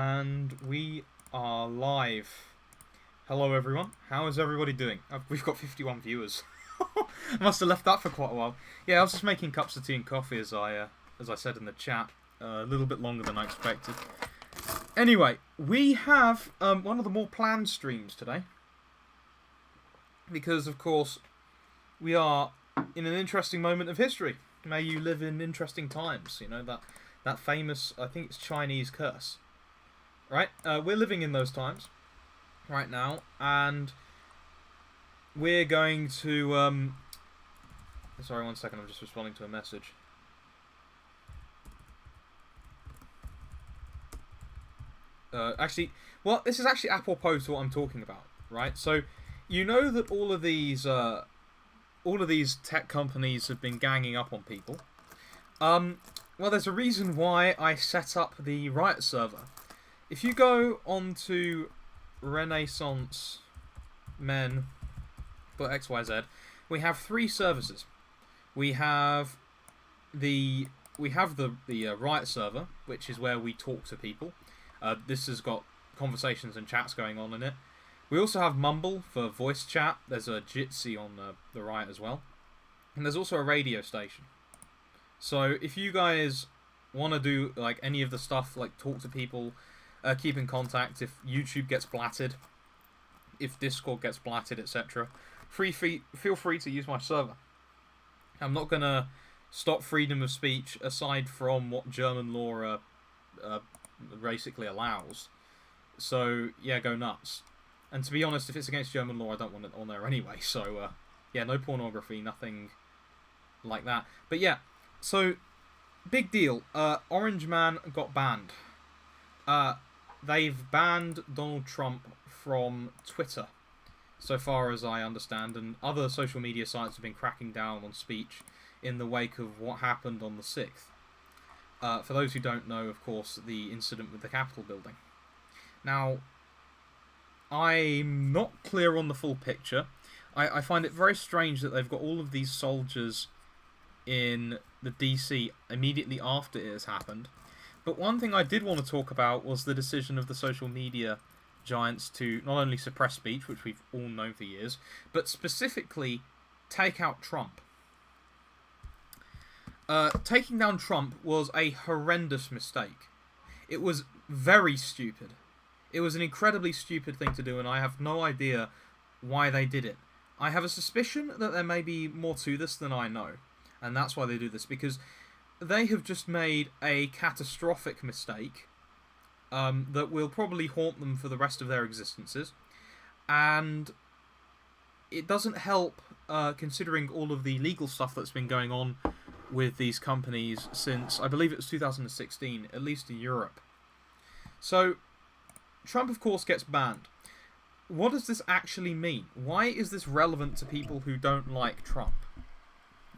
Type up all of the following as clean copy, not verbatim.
And we are live. Hello everyone, how is everybody doing? We've got 51 viewers. I must have left that for quite a while. Yeah, I was just making cups of tea and coffee as I said in the chat. A little bit longer than I expected. Anyway, we have one of the more planned streams today. Because, of course, we are in an interesting moment of history. May you live in interesting times. You know, that famous, I think it's Chinese curse. Right? We're living in those times right now. And we're going to... Sorry, one second. I'm just responding to a message. Actually, well, this is actually apropos to what I'm talking about, right? So, you know that all of these tech companies have been ganging up on people. Well, there's a reason why I set up the Riot server. If you go onto renaissancemen.xyz, we have 3 services. We have the Riot server, which is where we talk to people. This has got conversations and chats going on in it. We also have Mumble for voice chat. There's a Jitsi on the Riot as well. And there's also a radio station. So if you guys want to do like any of the stuff, like talk to people, keep in contact, if YouTube gets blatted, if Discord gets blatted, etc., feel free to use my server. I'm not going to stop freedom of speech aside from what German law basically allows. So, yeah, go nuts. And to be honest, if it's against German law, I don't want it on there anyway. So, yeah, no pornography, nothing like that. But yeah, so, big deal. Orange Man got banned. They've banned Donald Trump from Twitter, so far as I understand, and other social media sites have been cracking down on speech in the wake of what happened on the 6th. For those who don't know, of course, the incident with the Capitol building. Now, I'm not clear on the full picture. I find it very strange that they've got all of these soldiers in the DC immediately after it has happened. But one thing I did want to talk about was the decision of the social media giants to not only suppress speech, which we've all known for years, but specifically take out Trump. Taking down Trump was a horrendous mistake. It was very stupid. It was an incredibly stupid thing to do, and I have no idea why they did it. I have a suspicion that there may be more to this than I know, and that's why they do this, because they have just made a catastrophic mistake that will probably haunt them for the rest of their existences, and it doesn't help considering all of the legal stuff that's been going on with these companies since, I believe it was 2016, at least in Europe. So, Trump, of course, gets banned. What does this actually mean? Why is this relevant to people who don't like Trump?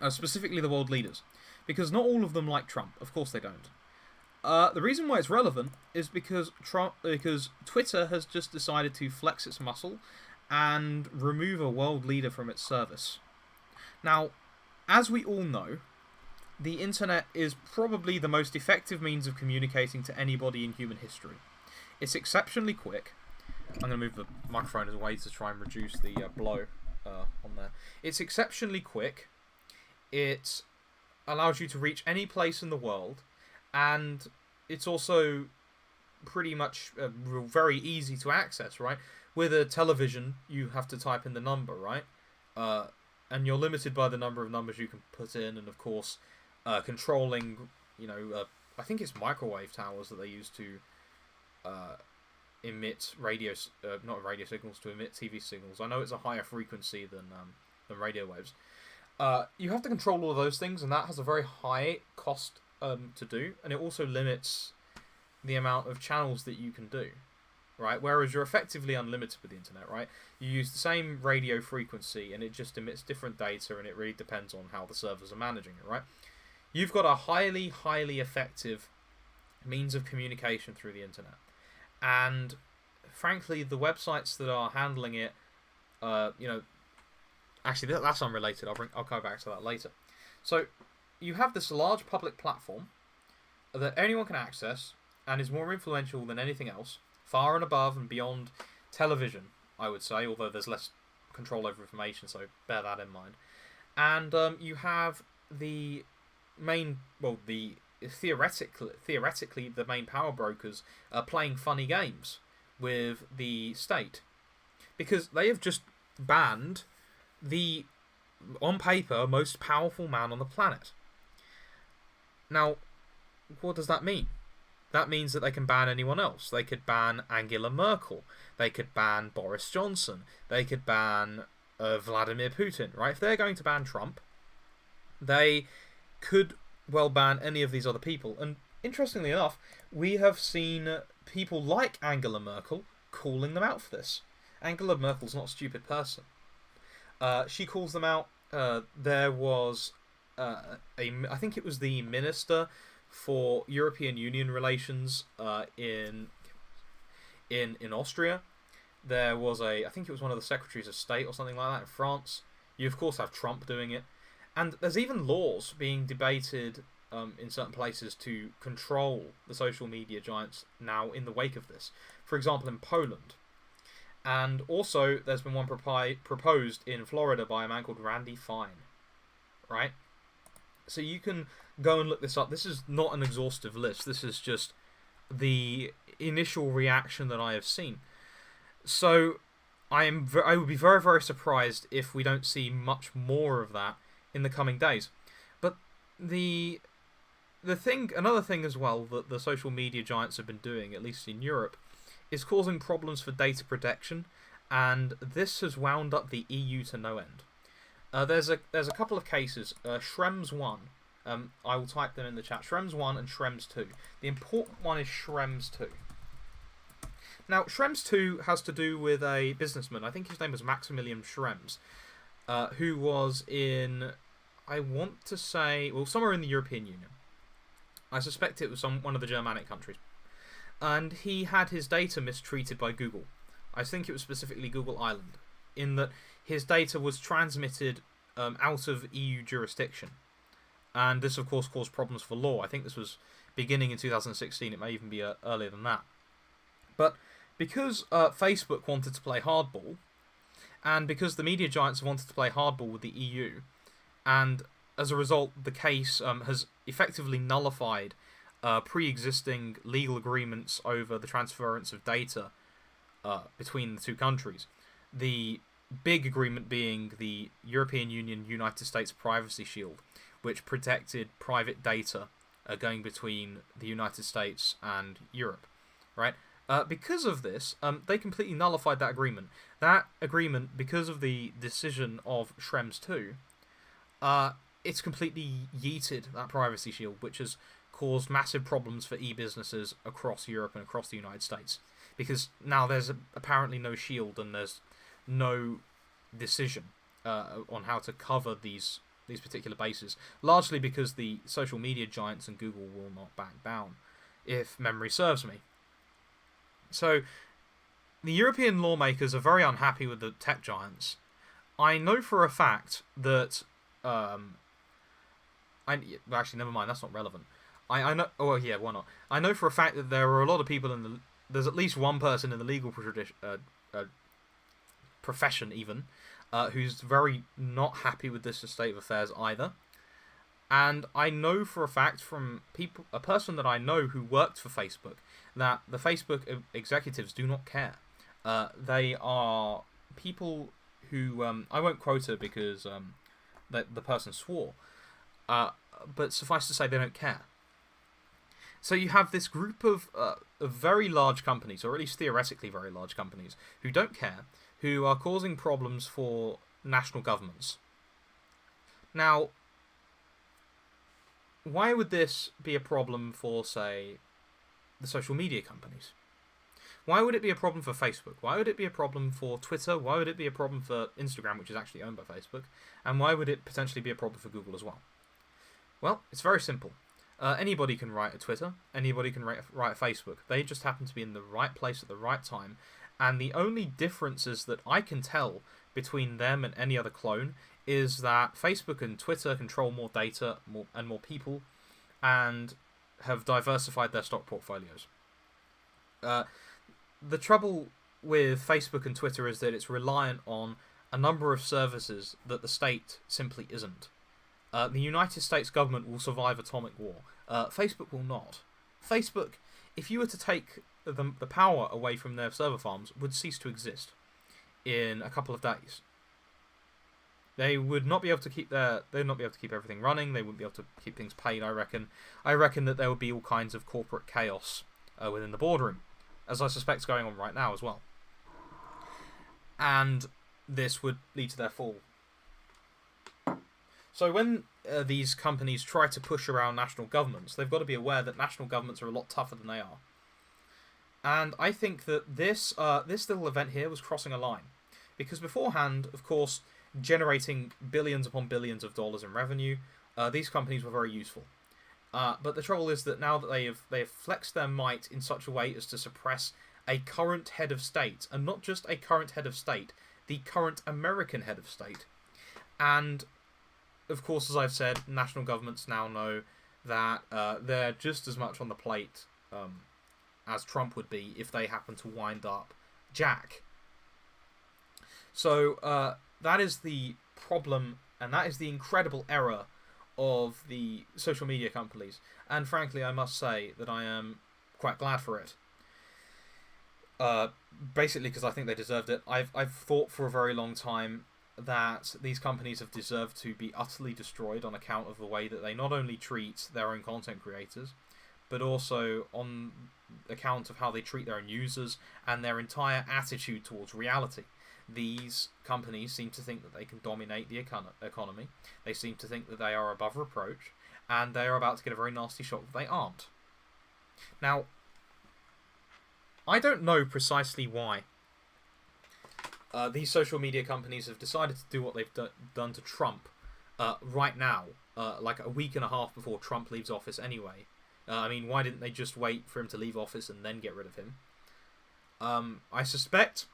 Specifically the world leaders. Because not all of them like Trump. Of course they don't. The reason why it's relevant is because Twitter has just decided to flex its muscle and remove a world leader from its service. Now, as we all know, the internet is probably the most effective means of communicating to anybody in human history. It's exceptionally quick. I'm going to move the microphone away to try and reduce the blow on there. It's exceptionally quick. It allows you to reach any place in the world, and it's also pretty much very easy to access, right? With a television, you have to type in the number, right? And you're limited by the number of numbers you can put in, and of course, controlling, I think it's microwave towers that they use to emit not radio signals, to emit TV signals. I know it's a higher frequency than radio waves. You have to control all of those things, and that has a very high cost to do, and it also limits the amount of channels that you can do, right? Whereas you're effectively unlimited with the internet, right? You use the same radio frequency, and it just emits different data, and it really depends on how the servers are managing it, right? You've got a highly, highly effective means of communication through the internet. And frankly, the websites that are handling it, actually, that's unrelated. I'll go back to that later. So, you have this large public platform that anyone can access, and is more influential than anything else, far and above and beyond television, I would say, although there's less control over information, so bear that in mind. And you have the theoretically the main power brokers are playing funny games with the state, because they have just banned the, on paper, most powerful man on the planet. Now, what does that mean? That means that they can ban anyone else. They could ban Angela Merkel. They could ban Boris Johnson. They could ban Vladimir Putin, right? If they're going to ban Trump, they could well ban any of these other people. And interestingly enough, we have seen people like Angela Merkel calling them out for this. Angela Merkel's not a stupid person. She calls them out. There was I think it was the Minister for European Union relations in Austria. There was I think it was one of the Secretaries of State or something like that in France. You of course have Trump doing it, and there's even laws being debated in certain places to control the social media giants now in the wake of this. For example, in Poland, and also there's been one proposed in Florida by a man called Randy Fine, right? So you can go and look this up. This is not an exhaustive list. This is just the initial reaction that I have seen. So I would be very, very surprised if we don't see much more of that in the coming days. But another thing as well that the social media giants have been doing, at least in Europe, is causing problems for data protection, and this has wound up the EU to no end. There's a couple of cases. Schrems 1. I will type them in the chat. Schrems 1 and Schrems 2. The important one is Schrems 2. Now, Schrems 2 has to do with a businessman. I think his name was Maximilian Schrems, who was in, I want to say, well, somewhere in the European Union. I suspect it was one of the Germanic countries. And he had his data mistreated by Google. I think it was specifically Google Ireland, in that his data was transmitted out of EU jurisdiction. And this, of course, caused problems for law. I think this was beginning in 2016. It may even be earlier than that. But because Facebook wanted to play hardball, and because the media giants wanted to play hardball with the EU, and as a result, the case has effectively nullified pre-existing legal agreements over the transference of data between the two countries. The big agreement being the European Union United States Privacy Shield, which protected private data going between the United States and Europe, right? Because of this, they completely nullified that agreement. That agreement, because of the decision of Schrems 2, it's completely yeeted that privacy shield, which has caused massive problems for e-businesses across Europe and across the United States. Because now there's apparently no shield and there's no decision on how to cover these particular bases, largely because the social media giants and Google will not back down, if memory serves me. So, the European lawmakers are very unhappy with the tech giants. I know for a fact that actually, never mind. That's not relevant. I know. Oh yeah, why not? I know for a fact that there are a lot of people there's at least one person in the legal profession even, who's very not happy with this state of affairs either. And I know for a fact from a person that I know who worked for Facebook, that the Facebook executives do not care. They are people who I won't quote her because the person swore, but suffice to say they don't care. So you have this group of very large companies, or at least theoretically very large companies, who don't care, who are causing problems for national governments. Now, why would this be a problem for, say, the social media companies? Why would it be a problem for Facebook? Why would it be a problem for Twitter? Why would it be a problem for Instagram, which is actually owned by Facebook? And why would it potentially be a problem for Google as well? Well, it's very simple. Anybody can write a Twitter. Anybody can write a Facebook. They just happen to be in the right place at the right time. And the only differences that I can tell between them and any other clone is that Facebook and Twitter control more data and more people and have diversified their stock portfolios. Uh, the trouble with Facebook and Twitter is that it's reliant on a number of services that the state simply isn't. The United States government will survive atomic war. Facebook will not. Facebook, if you were to take the power away from their server farms, would cease to exist in a couple of days. They would not be able to keep they'd not be able to keep everything running. They wouldn't be able to keep things paid. I reckon that there would be all kinds of corporate chaos within the boardroom, as I suspect is going on right now as well. And this would lead to their fall. So when these companies try to push around national governments, they've got to be aware that national governments are a lot tougher than they are. And I think that this little event here was crossing a line. Because beforehand, of course, generating billions upon billions of dollars in revenue, these companies were very useful. But the trouble is that now that they have flexed their might in such a way as to suppress a current head of state, and not just a current head of state, the current American head of state. And, of course, as I've said, national governments now know that they're just as much on the plate as Trump would be if they happen to wind up Jack. So that is the problem, and that is the incredible error of the social media companies. And frankly, I must say that I am quite glad for it. Basically because I think they deserved it. I've thought for a very long time that these companies have deserved to be utterly destroyed on account of the way that they not only treat their own content creators, but also on account of how they treat their own users and their entire attitude towards reality. These companies seem to think that they can dominate the economy. They seem to think that they are above reproach, and they are about to get a very nasty shock that they aren't. Now, I don't know precisely why these social media companies have decided to do what they've done to Trump right now, like a week and a half before Trump leaves office anyway. I mean, why didn't they just wait for him to leave office and then get rid of him? I suspect,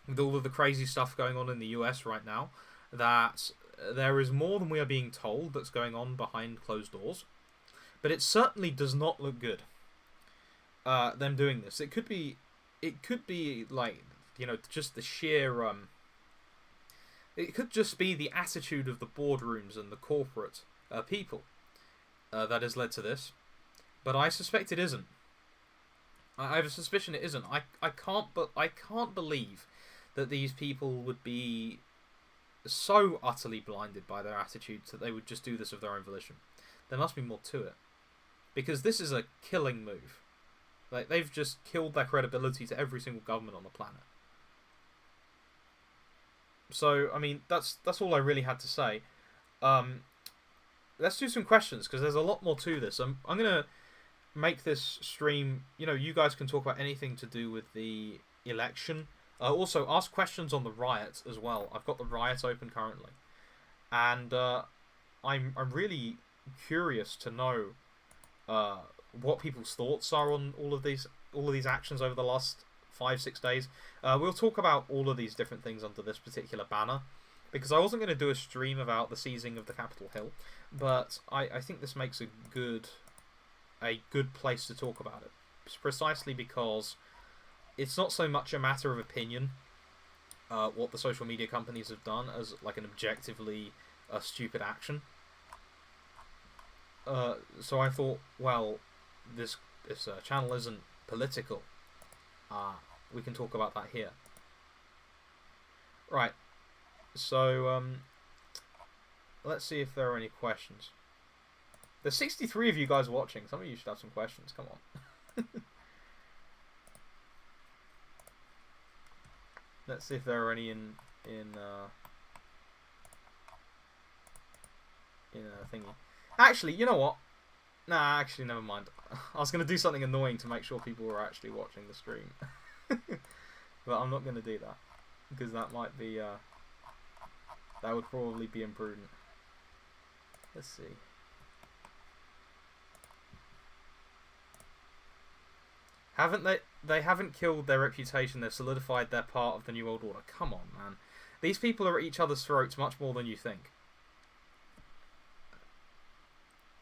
with all of the crazy stuff going on in the US right now, that there is more than we are being told that's going on behind closed doors. But it certainly does not look good, them doing this. It could be like, just the sheer... it could just be the attitude of the boardrooms and the corporate people that has led to this. But I suspect it isn't. I have a suspicion it isn't. I can't believe that these people would be so utterly blinded by their attitudes that they would just do this of their own volition. There must be more to it. Because this is a killing move. Like, they've just killed their credibility to every single government on the planet. So, I mean, that's all I really had to say. Let's do some questions, because there's a lot more to this. I'm going to make this stream... you guys can talk about anything to do with the election. Also, ask questions on the riot as well. I've got the riot open currently. And I'm really curious to know what people's thoughts are on all of these actions over the last 5-6 days. We'll talk about all of these different things under this particular banner, because I wasn't going to do a stream about the seizing of the Capitol Hill, but I think this makes a good place to talk about it, precisely because it's not so much a matter of opinion, what the social media companies have done, as like an objectively stupid action. So I thought, well, this channel isn't political. We can talk about that here. Right. So let's see if there are any questions. There's 63 of you guys watching. Some of you should have some questions. Come on. Let's see if there are any in a thingy. Actually, you know what? Nah, actually, never mind. I was going to do something annoying to make sure people were actually watching the stream. But I'm not going to do that, because that might be, that would probably be imprudent. Let's see. They haven't killed their reputation, they've solidified their part of the New World Order. Come on, man. These people are at each other's throats much more than you think.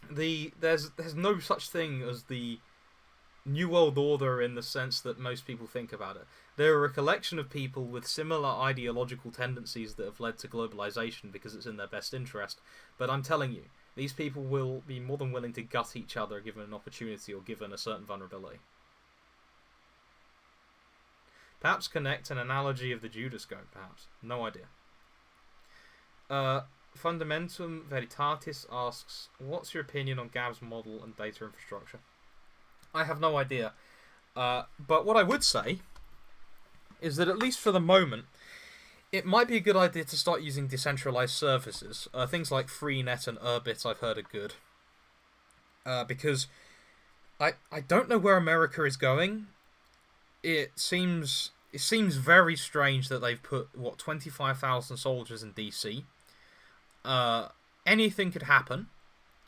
There's no such thing as the New World Order in the sense that most people think about it. There are a collection of people with similar ideological tendencies that have led to globalization because it's in their best interest. But I'm telling you, these people will be more than willing to gut each other given an opportunity or given a certain vulnerability. Perhaps connect an analogy of the Judas Goat, perhaps. No idea. Fundamentum Veritatis asks, what's your opinion on Gab's model and data infrastructure? I have no idea. But what I would say is that at least for the moment, it might be a good idea to start using decentralized services. Things like Freenet and Urbit I've heard are good. Because I don't know where America is going. It seems very strange that they've put, 25,000 soldiers in DC. Anything could happen.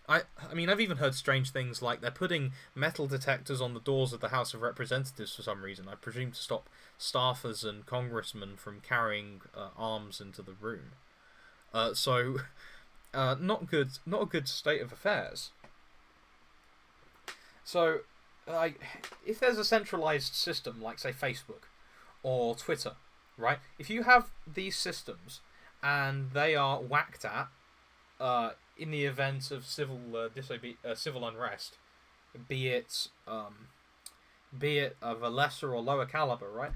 I mean, I've even heard strange things like they're putting metal detectors on the doors of the House of Representatives for some reason. I presume to stop staffers and congressmen from carrying arms into the room. Not good. Not a good state of affairs. So, if there's a centralized system like, say, Facebook or Twitter, right? If you have these systems and they are whacked at in the event of civil unrest, be it of a lesser or lower caliber, right?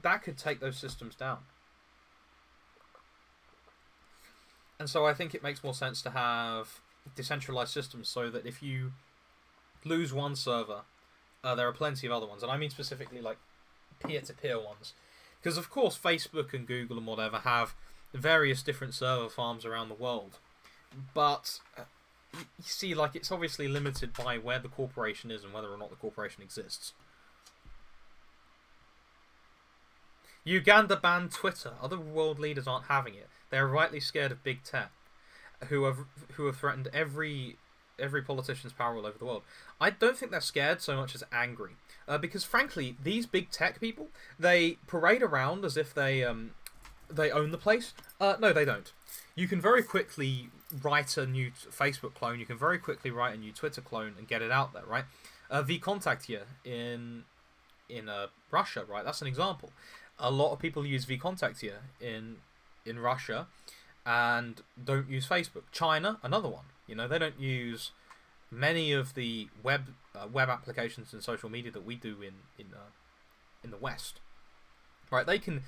That could take those systems down. And so I think it makes more sense to have decentralized systems so that if you lose one server, there are plenty of other ones. And I mean specifically like peer-to-peer ones. Because of course Facebook and Google and whatever have various different server farms around the world. But you see, like, it's obviously limited by where the corporation is and whether or not the corporation exists. Uganda banned Twitter. Other world leaders aren't having it. They are rightly scared of big tech, who have threatened every politician's power all over the world. I don't think they're scared so much as angry, because frankly, these big tech people, they parade around as if they own the place. No, they don't. You can very quickly write a new Facebook clone. You can very quickly write a new Twitter clone and get it out there, right? vKontakte in Russia, right? That's an example. A lot of people use vKontakte in Russia and don't use Facebook. China, another one. You know, they don't use many of the web applications and social media that we do in the West. Right, they can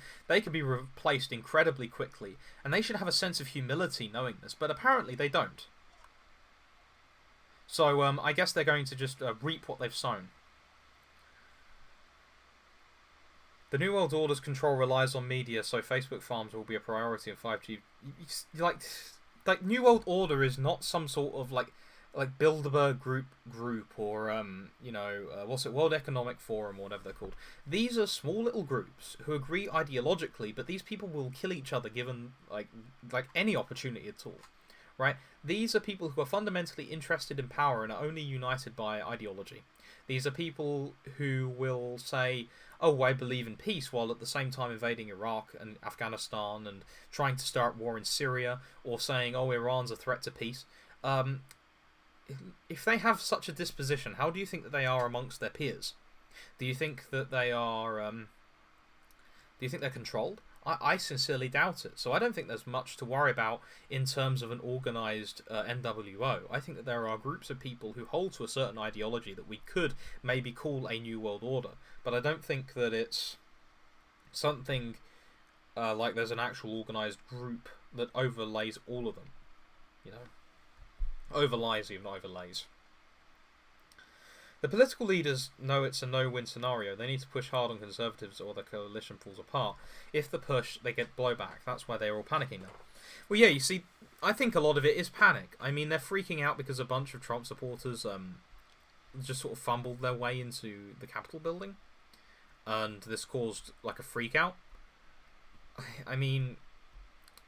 be replaced incredibly quickly, and they should have a sense of humility knowing this, but apparently they don't. So I guess they're going to just reap what they've sown. The New World Order's control relies on media, so Facebook farms will be a priority in 5G. Like New World Order is not some sort of like Bilderberg group or World Economic Forum or whatever they're called. These are small little groups who agree ideologically, but these people will kill each other given like any opportunity at all, right? These are people who are fundamentally interested in power and are only united by ideology. These are people who will say, oh, I believe in peace, while at the same time invading Iraq and Afghanistan and trying to start war in Syria, or saying, oh, Iran's a threat to peace. If they have such a disposition, how do you think that they are amongst their peers? Do you think that they are? Do you think they're controlled? I sincerely doubt it. So I don't think there's much to worry about in terms of an organised NWO. I think that there are groups of people who hold to a certain ideology that we could maybe call a New World Order, but I don't think that it's something like there's an actual organised group that overlays all of them. You know. Overlies, even overlays. The political leaders know it's a no-win scenario. They need to push hard on Conservatives or the coalition falls apart. If the push, they get blowback. That's why they're all panicking now. Well, yeah, you see, I think a lot of it is panic. I mean, they're freaking out because a bunch of Trump supporters just sort of fumbled their way into the Capitol building. And this caused, like, a freak out. I mean,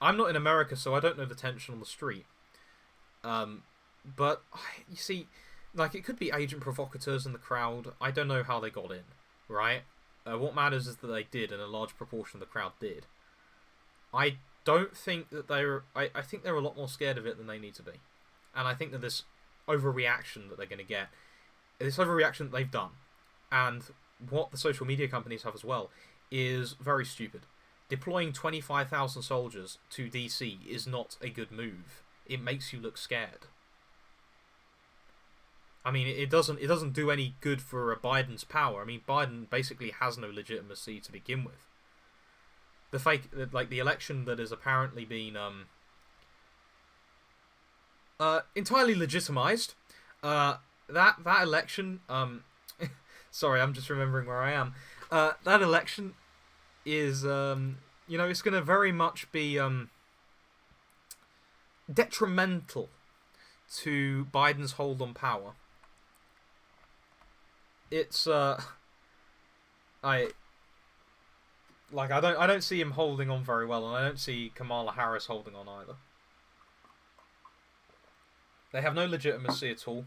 I'm not in America, so I don't know the tension on the street. But, you see, like, it could be agent provocateurs in the crowd. I don't know how they got in, right? What matters is that they did, and a large proportion of the crowd did. I don't think that they're... I think they're a lot more scared of it than they need to be. And I think that this overreaction that they're going to get this overreaction that they've done, and what the social media companies have as well, is very stupid. Deploying 25,000 soldiers to DC is not a good move. It makes you look scared. I mean, it doesn't do any good for Biden's power. I mean, Biden basically has no legitimacy to begin with. The election that has apparently been entirely legitimized. That election. Sorry, I'm just remembering where I am. That election is it's going to very much be detrimental to Biden's hold on power. It's I don't see him holding on very well, and I don't see Kamala Harris holding on either. They have no legitimacy at all,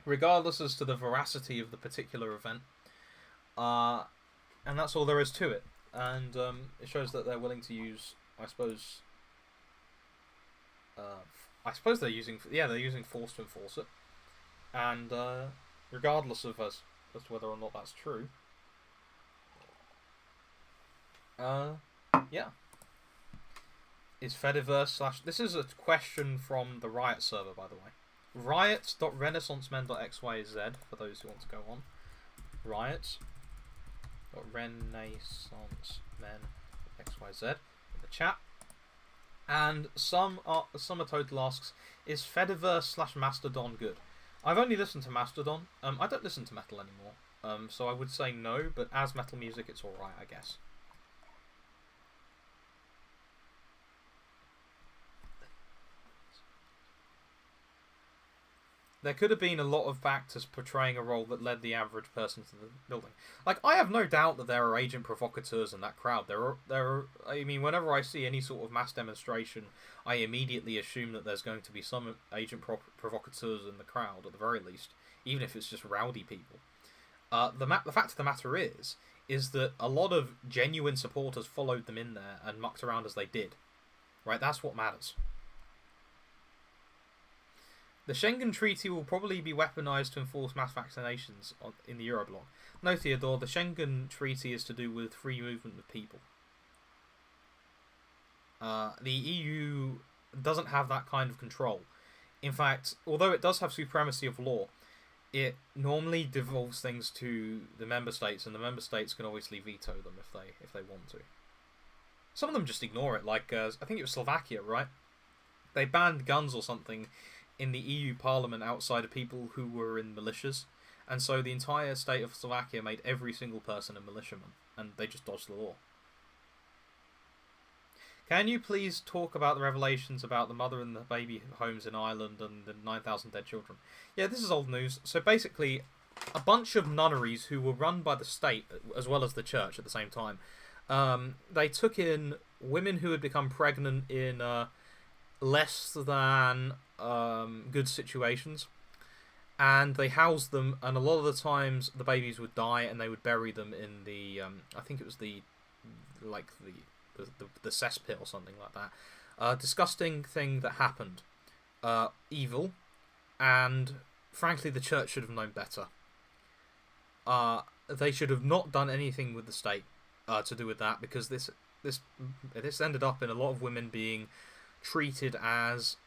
regardless as to the veracity of the particular event. And that's all there is to it. And it shows that they're willing to use, I suppose they're using force to enforce it. And regardless of as to whether or not that's true. Yeah. Is Fediverse / This is a question from the Riot server, by the way. riot.renaissancemen.xyz, for those who want to go on. riot.renaissancemen.xyz in the chat. And Summer Total asks, is Fediverse / Mastodon good? I've only listened to Mastodon. I don't listen to metal anymore. So I would say no, but as metal music, it's alright, I guess. There could have been a lot of actors portraying a role that led the average person to the building. Like, I have no doubt that there are agent provocateurs in that crowd. I mean, whenever I see any sort of mass demonstration, I immediately assume that there's going to be some agent provocateurs in the crowd, at the very least, even if it's just rowdy people. The fact of the matter is that a lot of genuine supporters followed them in there and mucked around as they did. Right, that's what matters. The Schengen Treaty will probably be weaponized to enforce mass vaccinations in the Eurobloc. No, Theodore, the Schengen Treaty is to do with free movement of people. The EU doesn't have that kind of control. In fact, although it does have supremacy of law, it normally devolves things to the member states, and the member states can obviously veto them if they want to. Some of them just ignore it, like I think it was Slovakia, right? They banned guns or something in the EU Parliament outside of people who were in militias, and so the entire state of Slovakia made every single person a militiaman, and they just dodged the law. Can you please talk about the revelations about the mother and the baby homes in Ireland and the 9,000 dead children? Yeah, this is old news. So basically, a bunch of nunneries who were run by the state as well as the church at the same time, they took in women who had become pregnant in less than good situations, and they housed them, and a lot of the times the babies would die and they would bury them in the I think it was the cesspit or something like that. Disgusting thing that happened. Evil, and frankly the church should have known better. They should have not done anything with the state to do with that, because this ended up in a lot of women being treated as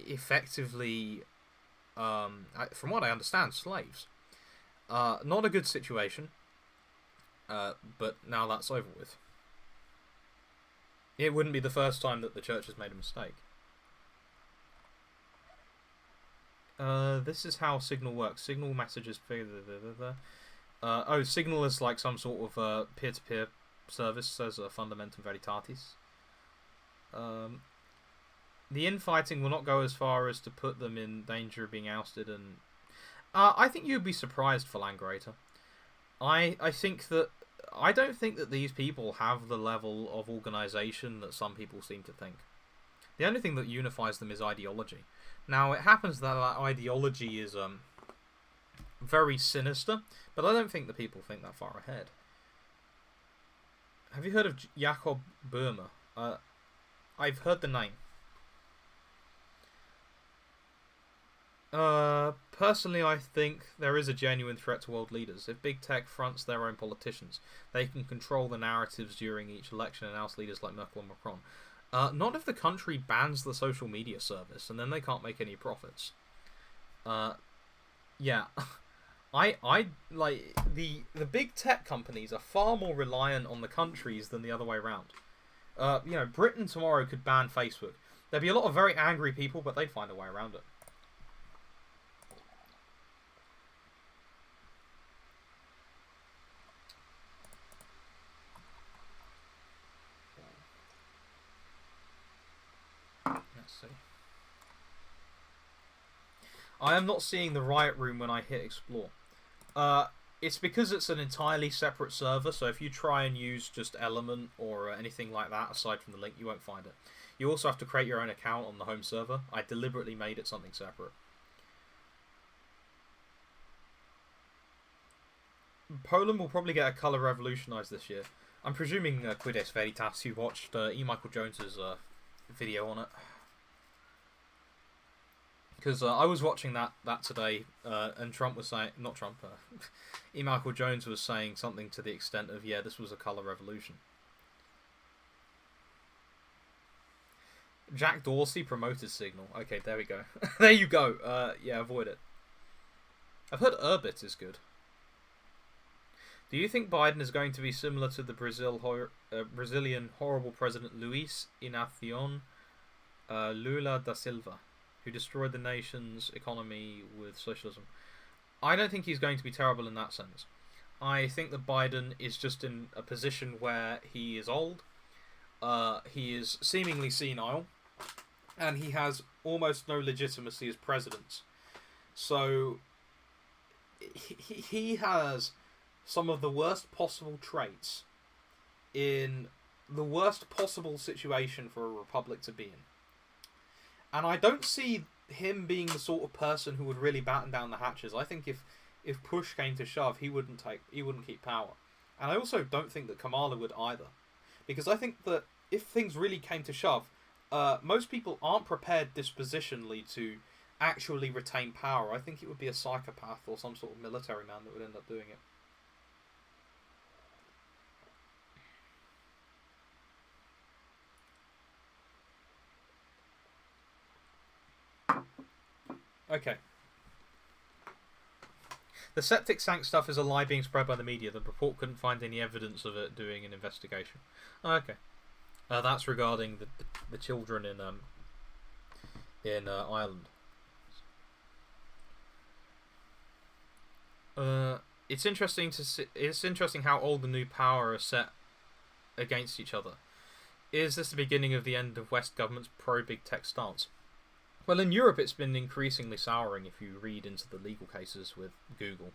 effectively, from what I understand, slaves. Not a good situation, but now that's over with. It wouldn't be the first time that the church has made a mistake. This is how Signal works. Signal messages... Signal is like some sort of peer-to-peer service, says Fundamentum Veritatis. The infighting will not go as far as to put them in danger of being ousted, and I think you'd be surprised, Phalangrator. I don't think that these people have the level of organisation that some people seem to think. The only thing that unifies them is ideology. Now, it happens that ideology is very sinister, but I don't think the people think that far ahead. Have you heard of Jakob Burma? I've heard the name. Personally, I think there is a genuine threat to world leaders. If big tech fronts their own politicians, they can control the narratives during each election and oust leaders like Merkel and Macron. Not if the country bans the social media service, and then they can't make any profits. Yeah. I like the big tech companies are far more reliant on the countries than the other way around. Britain tomorrow could ban Facebook. There'd be a lot of very angry people, but they'd find a way around it. Let's see. I am not seeing the Riot Room when I hit explore. It's because it's an entirely separate server, so if you try and use just Element or anything like that aside from the link, you won't find it. You also have to create your own account on the home server. I deliberately made it something separate. Poland will probably get a colour revolutionised this year. I'm presuming Quides Veritas, who watched E. Michael Jones's video on it. Because I was watching that today, and Trump was saying... Not Trump, E. Michael Jones was saying something to the extent of, yeah, this was a colour revolution. Jack Dorsey promoted Signal. Okay, there we go. There you go. Yeah, avoid it. I've heard Urbit is good. Do you think Biden is going to be similar to the Brazilian horrible president Luiz Inácio Lula da Silva, who destroyed the nation's economy with socialism? I don't think he's going to be terrible in that sense. I think that Biden is just in a position where he is old, he is seemingly senile, and he has almost no legitimacy as president. So he has some of the worst possible traits in the worst possible situation for a republic to be in. And I don't see him being the sort of person who would really batten down the hatches. I think if push came to shove, he wouldn't keep power. And I also don't think that Kamala would either. Because I think that if things really came to shove, most people aren't prepared dispositionally to actually retain power. I think it would be a psychopath or some sort of military man that would end up doing it. Okay. The septic tank stuff is a lie being spread by the media. The report couldn't find any evidence of it doing an investigation. Okay. That's regarding the children in Ireland. It's interesting to see. It's interesting how old the new power are set against each other. Is this the beginning of the end of West government's pro-big tech stance? Well, in Europe, it's been increasingly souring if you read into the legal cases with Google.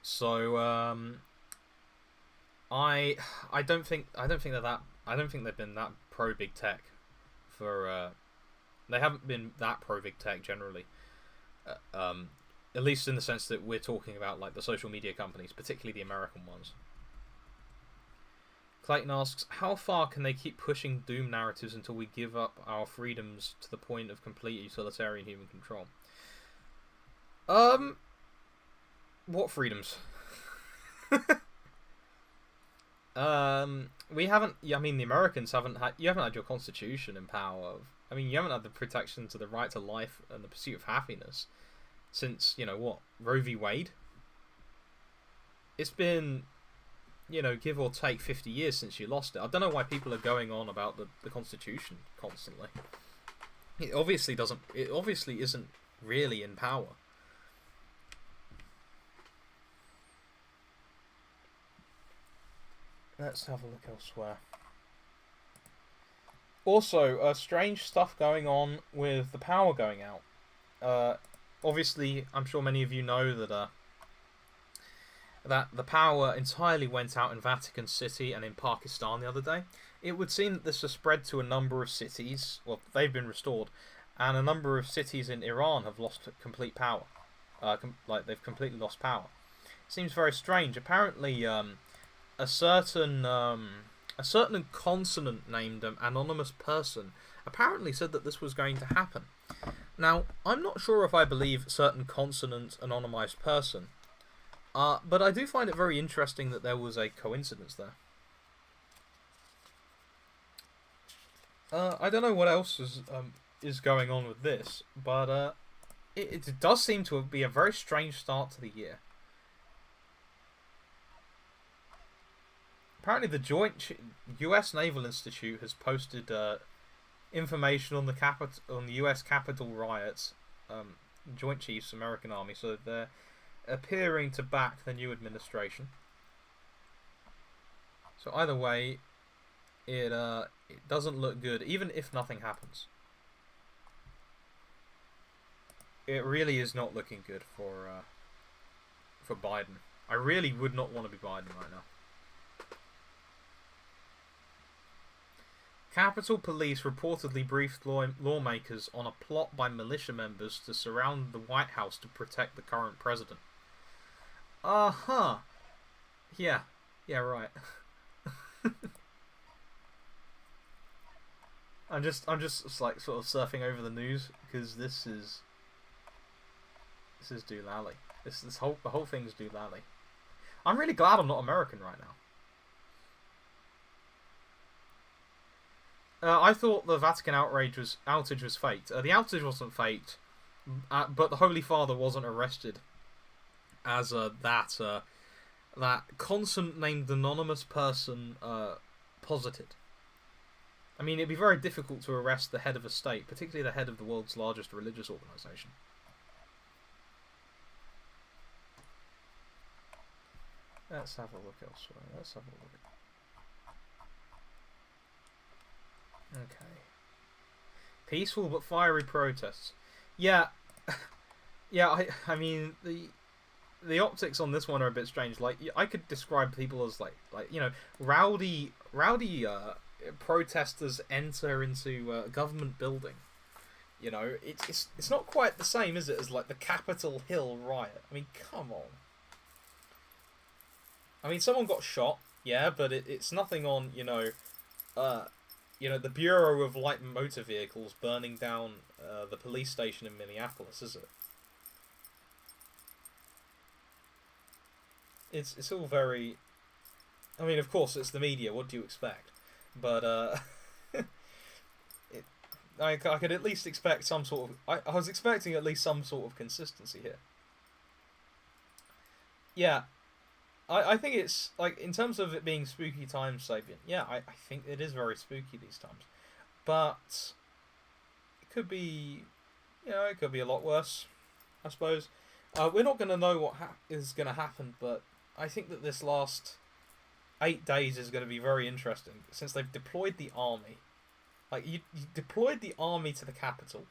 So, I don't think they've been that pro big tech for. They haven't been that pro big tech generally. At least in the sense that we're talking about like the social media companies, particularly the American ones. Clayton asks, how far can they keep pushing doom narratives until we give up our freedoms to the point of complete utilitarian human control? What freedoms? We haven't. I mean, the Americans haven't had. You haven't had your constitution in power. I mean, you haven't had the protection to the right to life and the pursuit of happiness since Roe v. Wade. It's been, give or take 50 years since you lost it. I don't know why people are going on about the Constitution constantly. It obviously doesn't. It obviously isn't really in power. Let's have a look elsewhere. Also, strange stuff going on with the power going out. Obviously, I'm sure many of you know that the power entirely went out in Vatican City and in Pakistan the other day. It would seem that this has spread to a number of cities. Well, they've been restored, and a number of cities in Iran have lost complete power. They've completely lost power. It seems very strange. Apparently, a certain consonant named anonymous person apparently said that this was going to happen. Now, I'm not sure if I believe certain consonant anonymized person, but I do find it very interesting that there was a coincidence there. I don't know what else is going on with this, but it does seem to be a very strange start to the year. Apparently, the Joint U.S. Naval Institute has posted information on the U.S. Capitol riots. Joint Chiefs, American Army, so they're appearing to back the new administration. So either way, it doesn't look good, even if nothing happens. It really is not looking good for Biden. I really would not want to be Biden right now. Capitol Police reportedly briefed lawmakers on a plot by militia members to surround the White House to protect the current president. Uh-huh. Yeah, right. I'm just like sort of surfing over the news because this is doolally. The whole thing's doolally. I'm really glad I'm not American right now. I thought the Vatican outage was faked. The outage wasn't faked, but the Holy Father wasn't arrested, as that constant named anonymous person posited. I mean, it'd be very difficult to arrest the head of a state, particularly the head of the world's largest religious organization. Let's have a look elsewhere. Let's have a look. Okay. Peaceful but fiery protests. Yeah, yeah. I mean the optics on this one are a bit strange. Like I could describe people as like rowdy protesters enter into a government building. You know, it's not quite the same, is it, as like the Capitol Hill riot? I mean, come on. I mean, someone got shot, yeah, but it's nothing on the Bureau of Light Motor Vehicles burning down the police station in Minneapolis, is it? It's all very... I mean, of course, it's the media, what do you expect? But, I could at least expect some sort of... I was expecting at least some sort of consistency here. Yeah. I think it's, like, in terms of it being spooky times, Sabian, yeah, I think it is very spooky these times. But it could be, it could be a lot worse, I suppose. We're not going to know what is going to happen, but I think that this last 8 days is going to be very interesting, since they've deployed the army. Like, you deployed the army to the Capitol,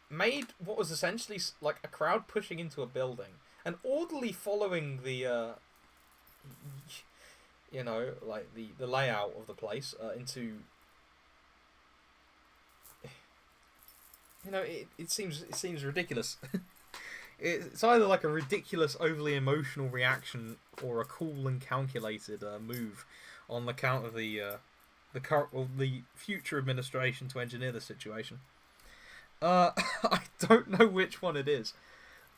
made what was essentially, like, a crowd pushing into a building, and orderly following the, the layout of the place into... it seems ridiculous. It's either like a ridiculous, overly emotional reaction, or a cool and calculated move on the count of the future administration to engineer the situation. I don't know which one it is.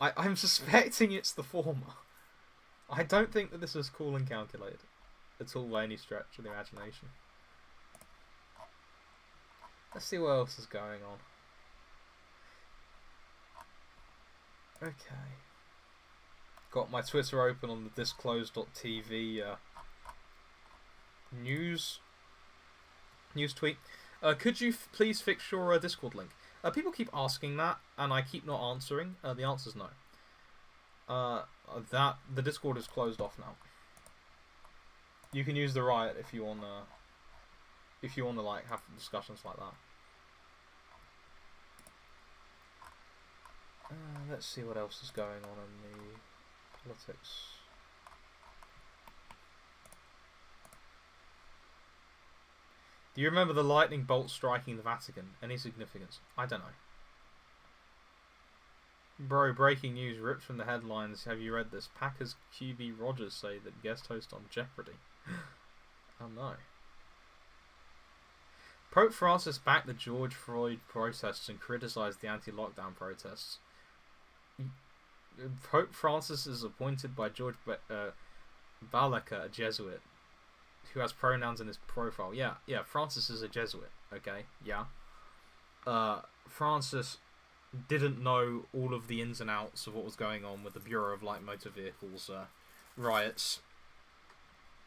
I'm suspecting it's the former. I don't think that this is cool and calculated at all by any stretch of the imagination. Let's see what else is going on. Okay. Got my Twitter open on the disclosed.tv news tweet. Could you please fix your Discord link? People keep asking that, and I keep not answering. The answer's no. The Discord is closed off now. You can use the Riot if you wanna like have discussions like that. Let's see what else is going on in the politics. Do you remember the lightning bolt striking the Vatican? Any significance? I don't know. Bro, breaking news ripped from the headlines. Have you read this? Packers QB Rogers say that guest host on Jeopardy. Oh no. Pope Francis backed the George Floyd protests and criticised the anti-lockdown protests. Pope Francis is appointed by George Balaka, a Jesuit, who has pronouns in his profile. Yeah, Francis is a Jesuit, okay, yeah. Francis didn't know all of the ins and outs of what was going on with the Bureau of Light Motor Vehicles riots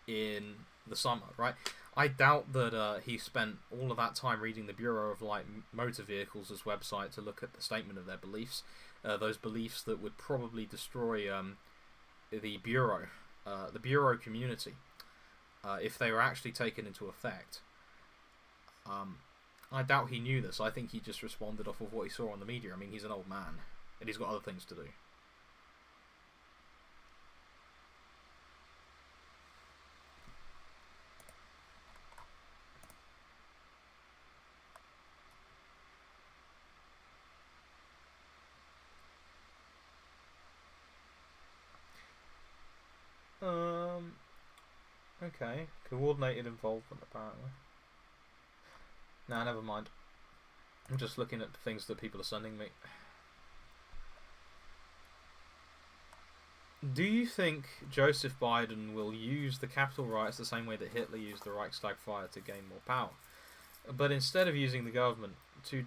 in the summer, right? I doubt that he spent all of that time reading the Bureau of Light Motor Vehicles' website to look at the statement of their beliefs. Those beliefs that would probably destroy the Bureau community if they were actually taken into effect. I doubt he knew this. I think he just responded off of what he saw on the media. I mean, he's an old man, and he's got other things to do. Okay. Coordinated involvement, apparently. Nah, never mind. I'm just looking at the things that people are sending me. Do you think Joseph Biden will use the Capitol riots the same way that Hitler used the Reichstag fire to gain more power? But instead of using the government to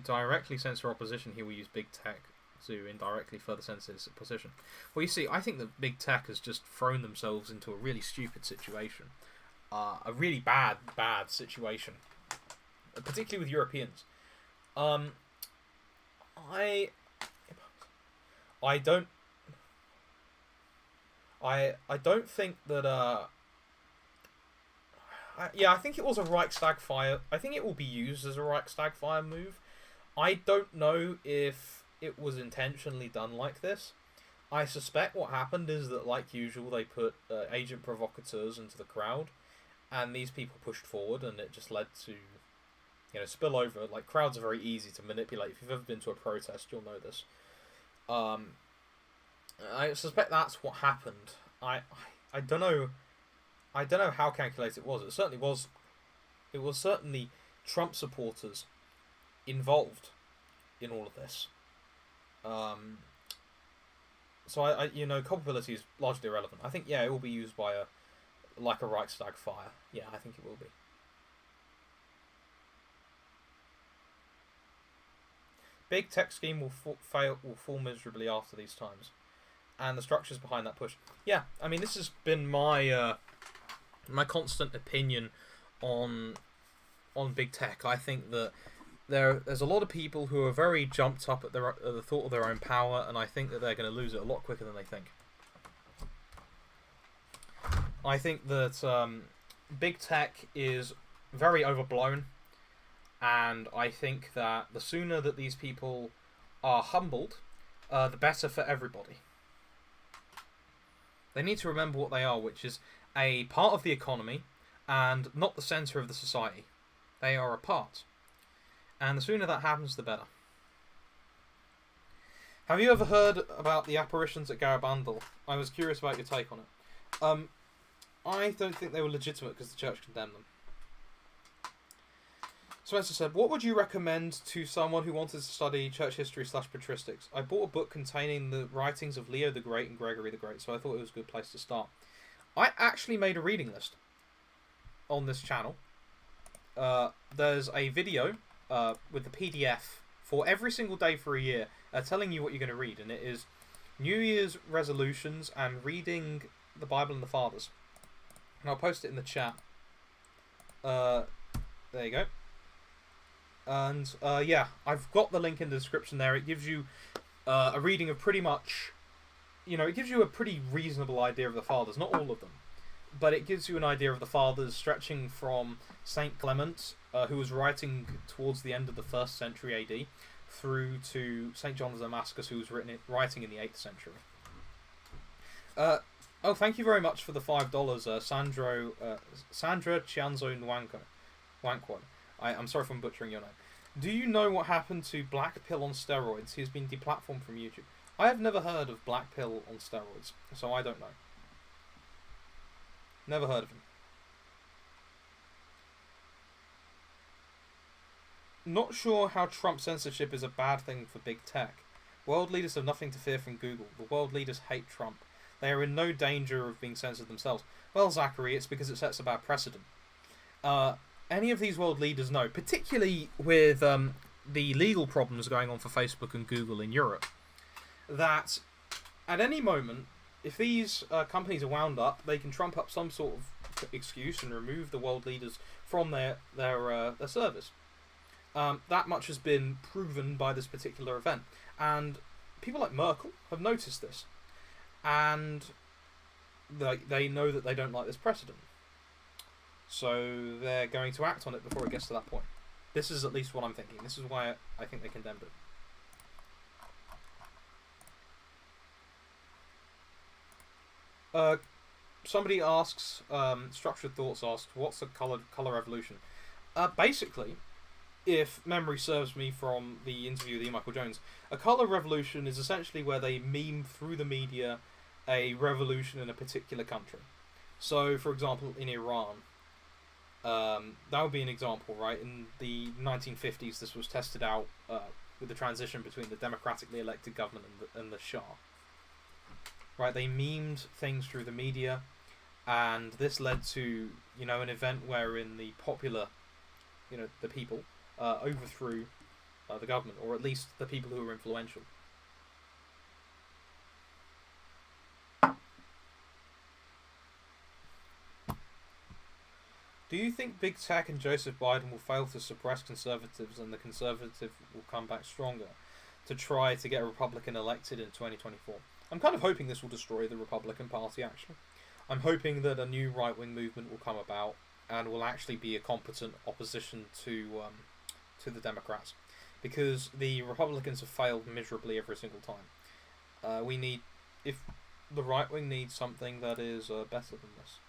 directly censor opposition, he will use big tech to indirectly further censor his position. Well, you see, I think that big tech has just thrown themselves into a really stupid situation. A really bad situation. Particularly with Europeans. I don't think that I think it was a Reichstag fire. I think it will be used as a Reichstag fire move. I don't know if it was intentionally done like this. I suspect what happened is that, like usual, they put agent provocateurs into the crowd, and these people pushed forward, and it just led to, spill over. Like, crowds are very easy to manipulate. If you've ever been to a protest, you'll know this. I suspect that's what happened. I don't know. I don't know how calculated it was. It certainly was. It was certainly Trump supporters involved in all of this. So culpability is largely irrelevant. I think it will be used by a Reichstag fire. Yeah, I think it will be. Big tech scheme will fall miserably after these times, and the structures behind that push. Yeah, I mean, this has been my my constant opinion on big tech. I think that there's a lot of people who are very jumped up at the thought of their own power, and I think that they're going to lose it a lot quicker than they think. I think that big tech is very overblown, and I think that the sooner that these people are humbled, the better for everybody. They need to remember what they are, which is a part of the economy and not the centre of the society. They are a part. And the sooner that happens, the better. Have you ever heard about the apparitions at Garabandal? I was curious about your take on it. I don't think they were legitimate because the church condemned them. Spencer said, what would you recommend to someone who wanted to study church history / patristics? I bought a book containing the writings of Leo the Great and Gregory the Great, so I thought it was a good place to start. I actually made a reading list on this channel. There's a video with the PDF for every single day for a year telling you what you're going to read, and it is New Year's resolutions and reading the Bible and the Fathers. And I'll post it in the chat. There you go. And I've got the link in the description there. It gives you a reading of pretty much, it gives you a pretty reasonable idea of the Fathers. Not all of them, but it gives you an idea of the Fathers stretching from Saint Clement, who was writing towards the end of the 1st century AD, through to Saint John of Damascus, who was writing in the 8th century. Oh, thank you very much for the $5, Sandra Chianzo Nwankwo. I'm sorry if I'm butchering your name. Do you know what happened to Black Pill on steroids? He's been deplatformed from YouTube. I have never heard of Black Pill on steroids, so I don't know. Never heard of him. Not sure how Trump censorship is a bad thing for big tech. World leaders have nothing to fear from Google. The world leaders hate Trump. They are in no danger of being censored themselves. Well, Zachary, it's because it sets a bad precedent. Any of these world leaders know, particularly with the legal problems going on for Facebook and Google in Europe, that at any moment, if these companies are wound up, they can trump up some sort of excuse and remove the world leaders from their service. That much has been proven by this particular event, and people like Merkel have noticed this, and they know that they don't like this precedent, so they're going to act on it before it gets to that point. This is at least what I'm thinking. This is why I think they condemned it. Somebody asks, Structured Thoughts asks, what's the color revolution? Basically, if memory serves me from the interview with E. Michael Jones, a color revolution is essentially where they meme through the media a revolution in a particular country. So, for example, in Iran, that would be an example, right? In the 1950s, this was tested out with the transition between the democratically elected government and the Shah. Right, they memed things through the media, and this led to, an event wherein the popular, the people, overthrew the government, or at least the people who were influential. Do you think Big Tech and Joseph Biden will fail to suppress conservatives and the conservative will come back stronger to try to get a Republican elected in 2024? I'm kind of hoping this will destroy the Republican Party, actually. I'm hoping that a new right-wing movement will come about and will actually be a competent opposition to the Democrats, because the Republicans have failed miserably every single time. If the right-wing needs something that is better than this.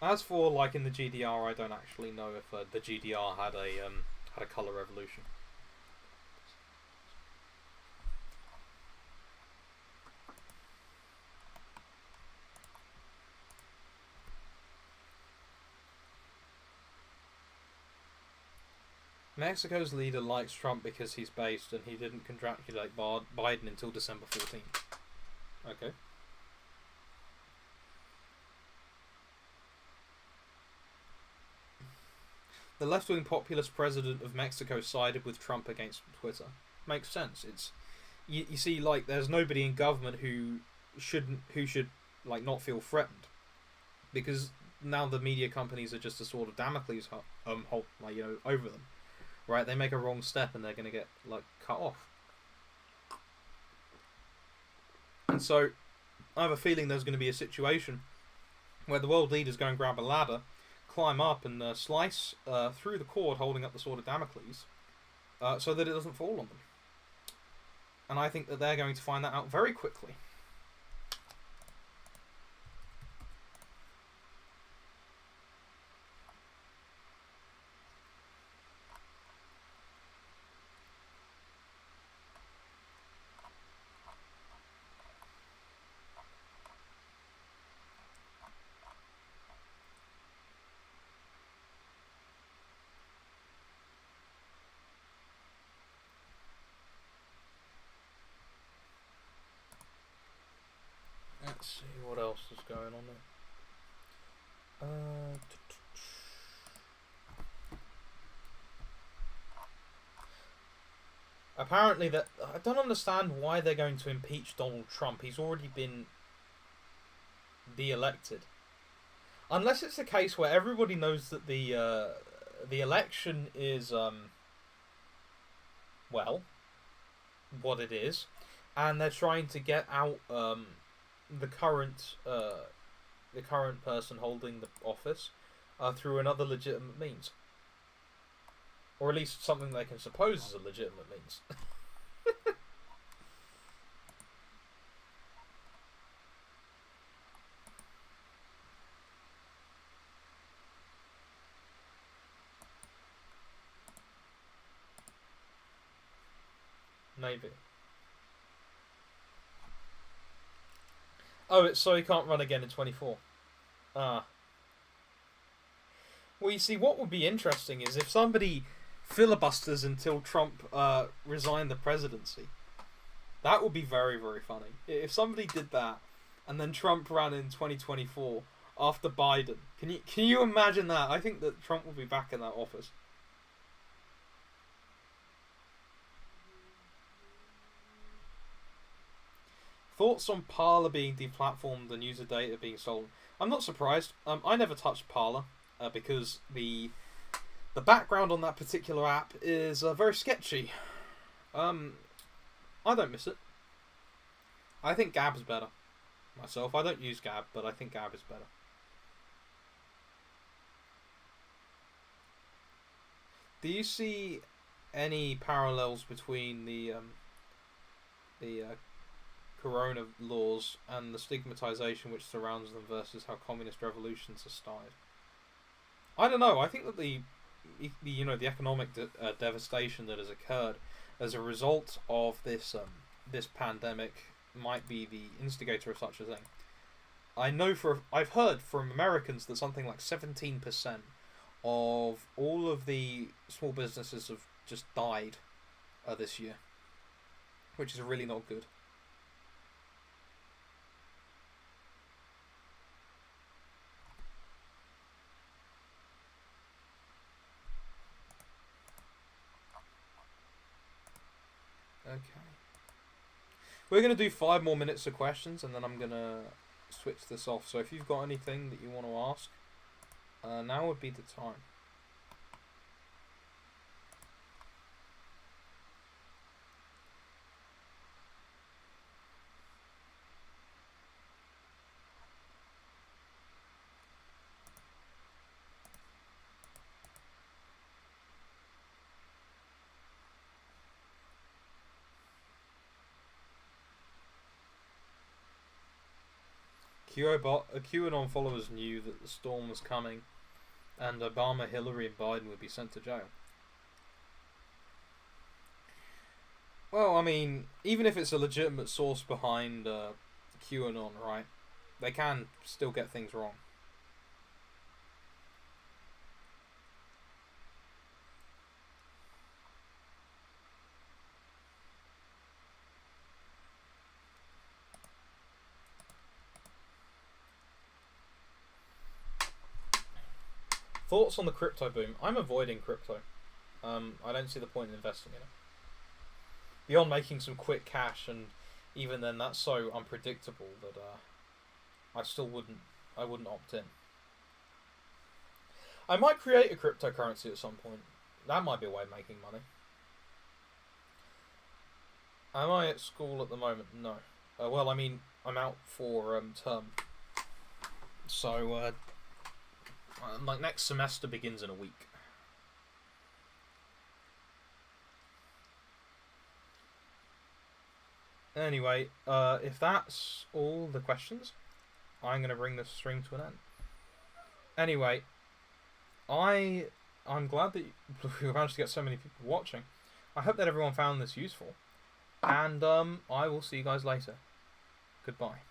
As for like in the GDR, I don't actually know if the GDR had a color revolution. Mexico's leader likes Trump because he's based, and he didn't congratulate Biden until December 14th. Okay. The left-wing populist president of Mexico sided with Trump against Twitter. Makes sense. It's you see, like, there's nobody in government who should like not feel threatened, because now the media companies are just a sort of Damocles hold, like, over them. Right? They make a wrong step and they're going to get like cut off. And so I have a feeling there's going to be a situation where the world leaders go and grab a ladder, climb up and slice through the cord holding up the sword of Damocles, so that it doesn't fall on them. And I think that they're going to find that out very quickly. Let's see what else is going on there. Apparently, that I don't understand why they're going to impeach Donald Trump. He's already been de-elected. Unless it's a case where everybody knows that the election is well, what it is, and they're trying to get out the current person holding the office through another legitimate means, or at least something they can suppose is a legitimate means. Maybe. Oh, it's so he can't run again in 24. Ah. Well, you see, what would be interesting is if somebody filibusters until Trump resigned the presidency. That would be very, very funny. If somebody did that, and then Trump ran in 2024 after Biden. Can you imagine that? I think that Trump will be back in that office. Thoughts on Parler being deplatformed and user data being stolen? I'm not surprised. I never touched Parler because the background on that particular app is very sketchy. I don't miss it. I think Gab's better. Myself, I don't use Gab, but I think Gab is better. Do you see any parallels between the corona laws and the stigmatization which surrounds them versus how communist revolutions are started? I don't know. I think that the economic devastation that has occurred as a result of this pandemic might be the instigator of such a thing. I've heard from Americans that something like 17% of all of the small businesses have just died this year, which is really not good. Okay. We're going to do 5 more minutes of questions and then I'm going to switch this off. So if you've got anything that you want to ask, now would be the time. QAnon followers knew that the storm was coming and Obama, Hillary and Biden would be sent to jail. Well, I mean, even if it's a legitimate source behind QAnon, right, they can still get things wrong. Thoughts on the crypto boom? I'm avoiding crypto. I don't see the point in investing in it. Beyond making some quick cash, and even then that's so unpredictable that I wouldn't opt in. I might create a cryptocurrency at some point. That might be a way of making money. Am I at school at the moment? No. Well, I mean, I'm out for term. So, my next semester begins in a week. Anyway, if that's all the questions, I'm going to bring this stream to an end. Anyway, I'm glad that we managed to get so many people watching. I hope that everyone found this useful. And I will see you guys later. Goodbye.